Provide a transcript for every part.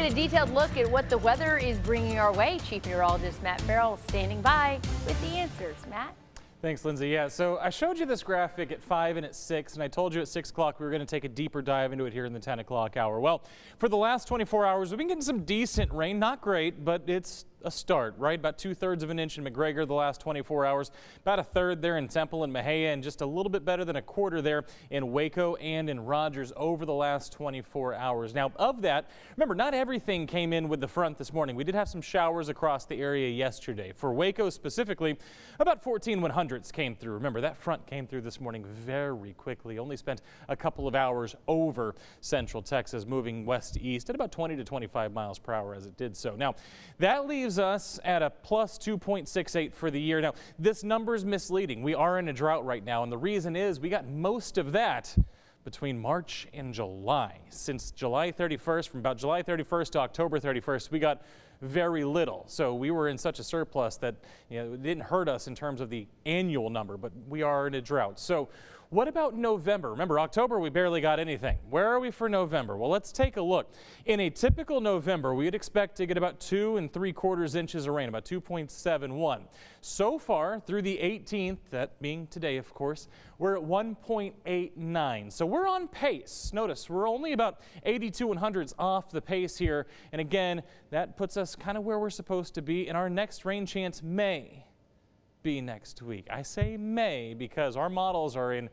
get a detailed look at what the weather is bringing our way. Chief Meteorologist Matt Farrell standing by with the answers. Matt? Thanks, Lindsay. Yeah, so I showed you this graphic at 5 and at 6, and I told you at 6 o'clock we were going to take a deeper dive into it here in the 10 o'clock hour. Well, for the last 24 hours, we've been getting some decent rain. Not great, but it's a start, right? About 2/3 of an inch in McGregor the last 24 hours, about 1/3 there in Temple and Mejia, and just a little bit better than 1/4 there in Waco and in Rogers over the last 24 hours. Now, of that, remember, not everything came in with the front this morning. We did have some showers across the area yesterday. For Waco specifically, about 14 100ths came through. Remember, that front came through this morning very quickly. Only spent a couple of hours over central Texas, moving west to east at about 20 to 25 miles per hour as it did so. Now, that leaves us at a plus 2.68 for the year. Now, this number is misleading. We are in a drought right now, and the reason is we got most of that between March and July. Since July 31st, from about July 31st to October 31st, we got very little. So we were in such a surplus that it didn't hurt us in terms of the annual number, but we are in a drought. So what about November? Remember, October, we barely got anything. Where are we for November? Well, let's take a look. In a typical November, we'd expect to get about 2 3/4 inches of rain, about 2.71. So far, through the 18th, that being today, of course, we're at 1.89. So we're on pace. Notice, we're only about 82 100ths off the pace here. And again, that puts us kind of where we're supposed to be, and our next rain chance may be next week. I say may because our models are in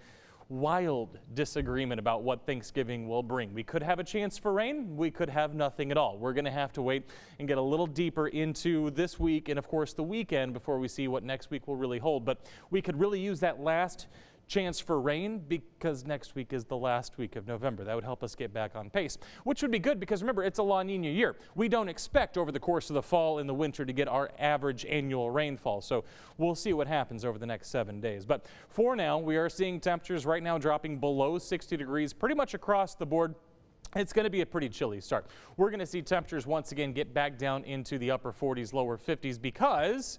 wild disagreement about what Thanksgiving will bring. We could have a chance for rain. We could have nothing at all. We're going to have to wait and get a little deeper into this week and, of course, the weekend before we see what next week will really hold. But we could really use that last chance for rain because next week is the last week of November. That would help us get back on pace, which would be good because remember, it's a La Nina year. We don't expect over the course of the fall and the winter to get our average annual rainfall. So we'll see what happens over the next 7 days. But for now, we are seeing temperatures right now dropping below 60 degrees pretty much across the board. It's going to be a pretty chilly start. We're going to see temperatures once again get back down into the upper 40s, lower 50s because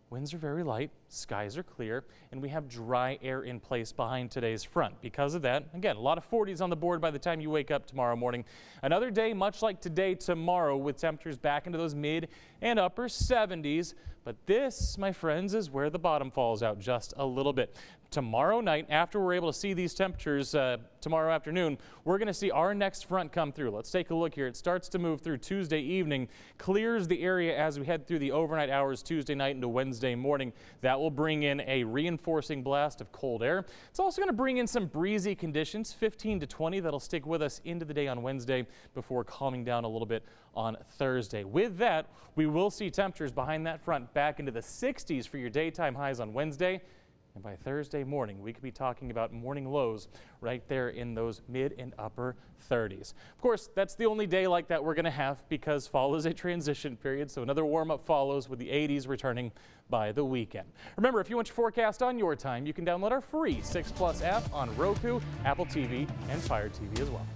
winds are very light, skies are clear, and we have dry air in place behind today's front. Because of that, again, a lot of 40s on the board by the time you wake up tomorrow morning. Another day much like today tomorrow with temperatures back into those mid and upper 70s. But this, my friends, is where the bottom falls out just a little bit. Tomorrow night, after we're able to see these temperatures tomorrow afternoon, we're going to see our next front come through. Let's take a look here. It starts to move through Tuesday evening, clears the area as we head through the overnight hours Tuesday night into Wednesday morning. That will bring in a reinforcing blast of cold air. It's also going to bring in some breezy conditions, 15 to 20. That'll stick with us into the day on Wednesday before calming down a little bit on Thursday. With that, we will see temperatures behind that front back into the 60s for your daytime highs on Wednesday. And by Thursday morning, we could be talking about morning lows right there in those mid and upper 30s. Of course, that's the only day like that we're going to have because fall is a transition period. So another warm-up follows with the 80s returning by the weekend. Remember, if you want your forecast on your time, you can download our free 6 Plus app on Roku, Apple TV, and Fire TV as well.